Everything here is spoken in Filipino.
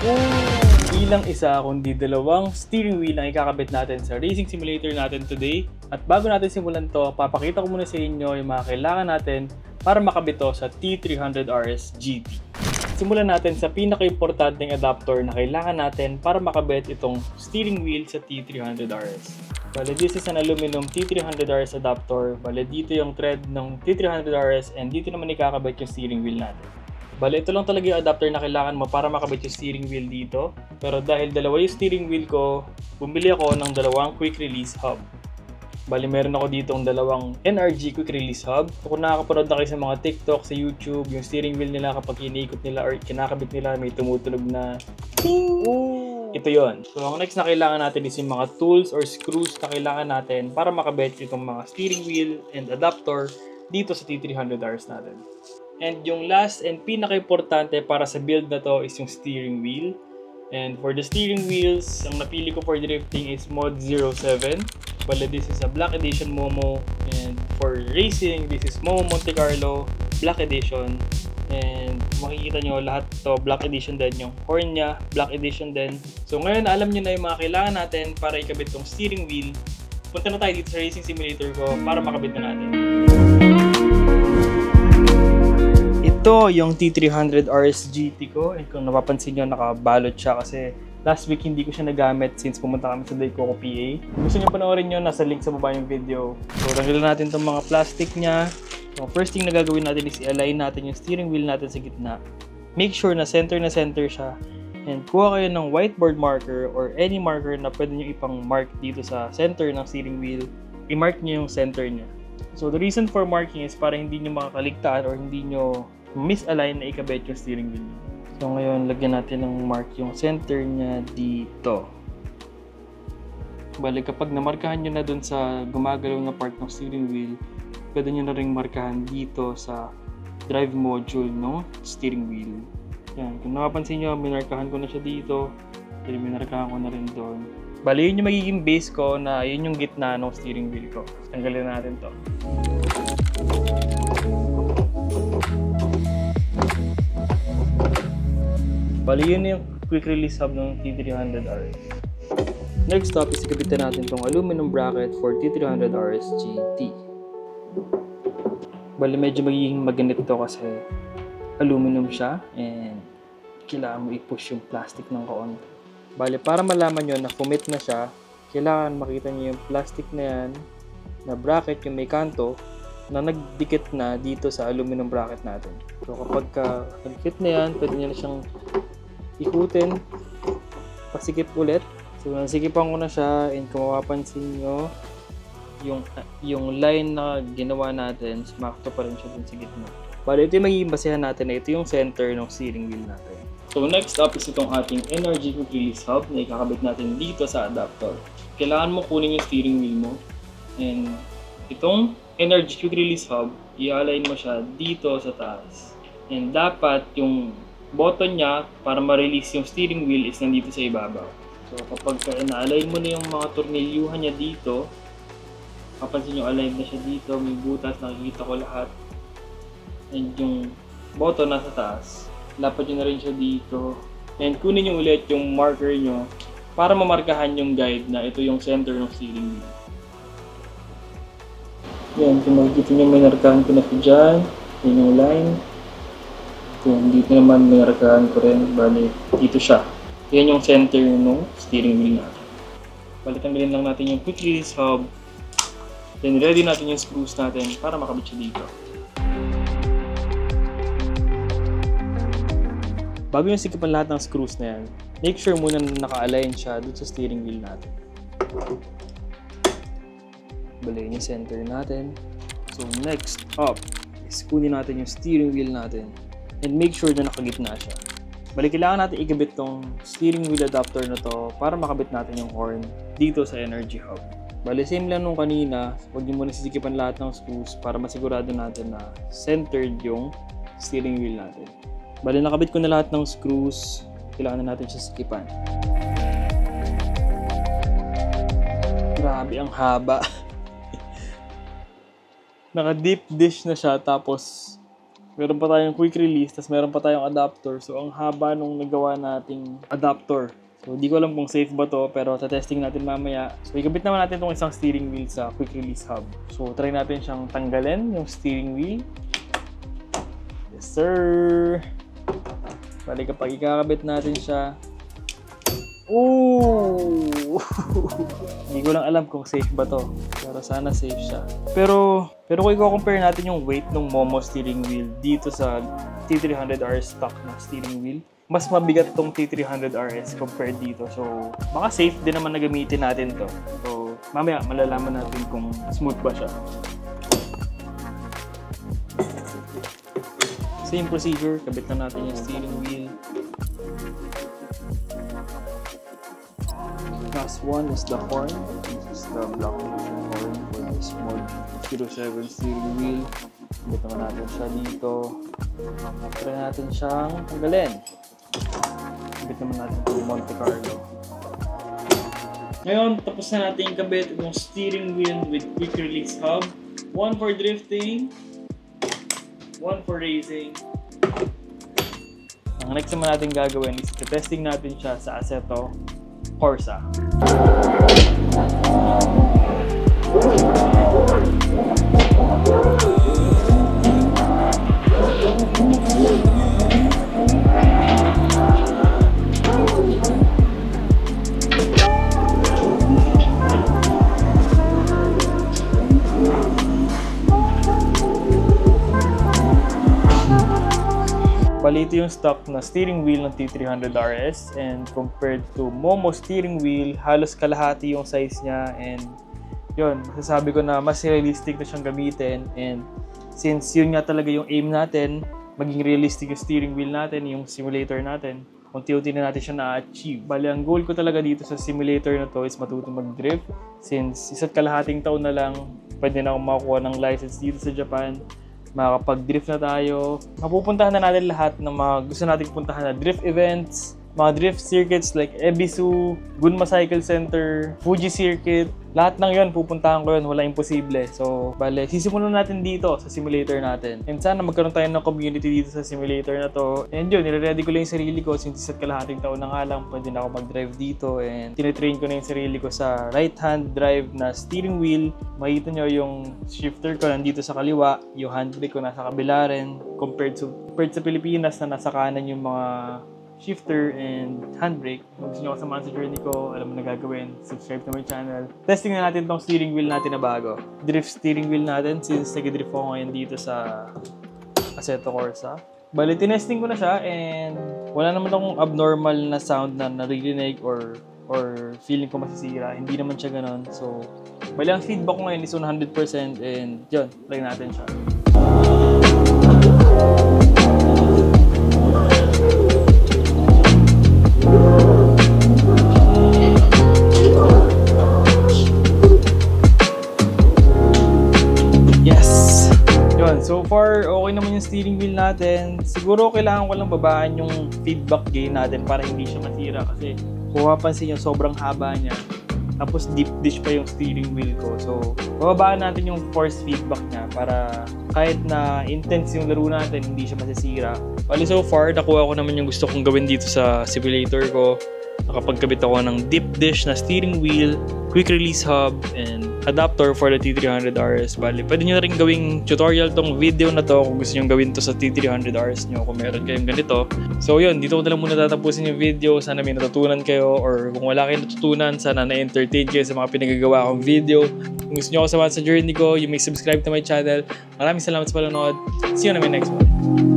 Ilang isa kundi dalawang steering wheel ang ikakabit natin sa racing simulator natin today. At bago natin simulan to, papakita ko muna sa inyo yung mga kailangan natin para makabit to sa T300RS GT. Simulan natin sa pinaka-importanteng adapter na kailangan natin para makabit itong steering wheel sa T300RS. Bale, this is an aluminum T300RS adapter. Bale, dito yung thread ng T300RS and dito naman ikakabit yung steering wheel natin. Bale, ito lang talaga yung adapter na kailangan mo para makabit yung steering wheel dito. Pero dahil dalawa yung steering wheel ko, bumili ako ng dalawang quick release hub. Bale, meron ako dito ng dalawang NRG quick release hub. So, kung nakakapanood na kayo sa mga TikTok, sa YouTube, yung steering wheel nila kapag iniikot nila or kinakabit nila, may tumutunog na ito yon. So, ang next na kailangan natin is yung mga tools or screws na kailangan natin para makabit itong mga steering wheel and adapter dito sa T300RS natin. And yung last and pinaka-importante para sa build na to is yung steering wheel. And for the steering wheels, ang napili ko for drifting is Mod 07. Bale, this is a Black Edition Momo. And for racing, this is Momo Monte Carlo Black Edition. And makikita nyo lahat to Black Edition din. Yung horn nya, Black Edition din. So ngayon, alam nyo na yung mga kailangan natin para ikabit tong steering wheel. Punta na tayo dito sa racing simulator ko para makabit na natin. Ito yung T300RS GT ko. And kung napapansin nyo, nakabalot siya kasi last week hindi ko siya nagamit since pumunta kami sa Daikoko PA. Gusto nyo panoorin nyo, nasa link sa baba yung video. So, tanggalin natin itong mga plastic niya. So, first thing na gagawin natin is i-align natin yung steering wheel natin sa gitna. Make sure na center siya. And kuha kayo ng whiteboard marker or any marker na pwede nyo ipang mark dito sa center ng steering wheel. I-mark nyo yung center niya. So, the reason for marking is para hindi nyo makakaligtaan or hindi nyo misalign na ikabit yung steering wheel. So ngayon, lagyan natin ng mark yung center niya dito. Bale, kapag namarkahan nyo na dun sa gumagalaw na part ng steering wheel, pwede nyo na rin markahan dito sa drive module ng steering wheel. Yan, kung napapansin nyo, minarkahan ko na siya dito. Then minarkahan ko na rin doon. Bale, yun yung magiging base ko na yun yung gitna ng steering wheel ko. Tanggalin natin to. Bali, yun yung quick release hub ng T300RS. Next stop is ikabitan natin itong aluminum bracket for T300RS GT. Bali, medyo magiging maganit ito kasi aluminum siya and kailangan mo i-push yung plastic ng kaunti. Bali, para malaman nyo na fumit na siya, kailangan makita nyo yung plastic na yan, na bracket, yung may kanto, na nagdikit na dito sa aluminum bracket natin. So, kapag nag-fit na yan, pwede nyo na siyang ikutin, pasikip ulit. So, nasikipan ko na siya and kung mapapansin nyo, yung line na ginawa natin, sumakto pa rin siya dun sa gitna. Bale, ito yung magiging basehan natin na ito yung center ng steering wheel natin. So, next up is itong ating NRG quick release hub na ikakabit natin dito sa adapter. Kailangan mo kunin yung steering wheel mo and itong NRG quick release hub, i-align mo siya dito sa taas. And dapat yung button niya para ma-release yung steering wheel is nandito sa ibabaw. So kapag na-align mo na yung mga tornilyuhan niya dito, papansin nyo align na siya dito, may butas, nakikita ko lahat. And yung button nasa taas, lapad nyo na rin siya dito. And kunin nyo ulit yung marker nyo para mamarkahan yung guide na ito yung center ng steering wheel. Yan, kung makikita nyo may narkahan ko na siya dyan, yan yung line. Kung dito naman may narkahan ko rin, bali dito siya. Yan yung center ng steering wheel natin. Bali, tanggalin lang natin yung quick release hub. Then ready natin yung screws natin para makabit siya dito. Bago yung sikipan lahat ng screws na yan, make sure muna na naka-align siya dun sa steering wheel natin. Bali, yung center natin. So next up is kunin natin yung steering wheel natin. And make sure na nakagitna siya. Bali, kailangan natin ikabit tong steering wheel adapter na to para makabit natin yung horn dito sa NRG hub. Bali, same lang nung kanina, huwag nyo muna sisikipan lahat ng screws para masigurado natin na centered yung steering wheel natin. Bali, nakabit ko na lahat ng screws, kailangan na natin siya sikipan. Grabe, ang haba. Naka deep dish na siya, tapos Meron pa tayong quick release, tapos meron pa tayong adapter. So, ang haba nung nagawa nating adapter. So, di ko alam kung safe ba to, pero testing natin mamaya. So, ikabit naman natin itong isang steering wheel sa quick release hub. So, try natin siyang tanggalin, yung steering wheel. Yes, sir! Bali, kapag ikakabit natin siya, oh! Hindi ko lang alam kung safe ba to. Pero sana safe siya. Pero kung i-compare natin yung weight ng Momo steering wheel dito sa T300RS stock na steering wheel, mas mabigat tong T300RS compared dito. So, baka safe din naman na gamitin natin to. So, mamaya malalaman natin kung smooth ba siya. Same procedure. Kabit na natin yung steering wheel. Last one is the horn. This is the black horn for the small 07 steering wheel. Kabit naman natin siya dito. Try natin siyang tanggalin. Kabit naman natin itong Monte Carlo. Ngayon, tapos na natin kabit itong steering wheel with quick release hub. One for drifting, one for racing. Ang next naman natin gagawin is testing natin siya sa Assetto Corsa. Bali, ito yung stock na steering wheel ng T300RS, and compared to Momo steering wheel, halos kalahati yung size niya, and yun, masasabi ko na mas realistic na siyang gamitin. And since yun nga talaga yung aim natin, maging realistic yung steering wheel natin, yung simulator natin, unti-unti na natin siya na-achieve. Bali, ang goal ko talaga dito sa simulator na to is matuto mag-drift. Since isa't kalahating taon na lang, pwede na akong makakuha ng license dito sa Japan. Makakapag-drift na tayo. Mapupuntahan na natin lahat ng mga gusto nating puntahan na drift events, mga drift circuits like Ebisu, Gunma Cycle Center, Fuji Circuit. Lahat ng yun, pupuntahan ko yun. Wala imposible. So, bale, sisimulan natin dito sa simulator natin. And sana magkaroon tayo ng community dito sa simulator na to. And yun, nire-ready ko lang yung sarili ko since isa't kalahating taon na nga lang, pwede na ako mag-drive dito. And tinitrain ko na yung sarili ko sa right-hand drive na steering wheel. Makita nyo yung shifter ko nandito sa kaliwa, yung handbrake ko nasa kabila rin. Compared sa Pilipinas na nasa kanan yung mga shifter and handbrake. Kung gusto nyo kasamahan sa journey ko, alam mo na gagawin, subscribe to my channel. Testing na natin tong steering wheel natin na bago. Drift steering wheel natin since nag-drift ako ngayon dito sa Assetto Corsa. Bali, tinesting ko na siya and wala naman akong abnormal na sound na naririnig or feeling ko masisira. Hindi naman siya ganon. So, bali, ang feedback ko ngayon is 100% and yun, try natin siya. So far, okay naman yung steering wheel natin. Siguro kailangan ko lang babaan yung feedback gain natin para hindi siya masira kasi kung mapansin nyo, sobrang haba niya. Tapos deep dish pa yung steering wheel ko. So, bababaan natin yung force feedback niya para kahit na intense yung laro natin, hindi siya masisira. Bali, so far, nakuha ko naman yung gusto kong gawin dito sa simulator ko. Nakapagkabit ako ng deep dish na steering wheel, quick release hub, and adapter for the T300RS. Bali, pwede nyo na rin gawing tutorial tong video na to kung gusto nyo gawin to sa T300RS nyo kung meron kayong ganito. So yun, dito ko na lang muna tatapusin yung video. Sana may natutunan kayo, or kung wala kayong natutunan, sana na-entertain kayo sa mga pinagagawa kong video. Kung gusto nyo ako samahan sa journey ko, you may subscribe to my channel. Maraming salamat sa panonood. See you na my next one.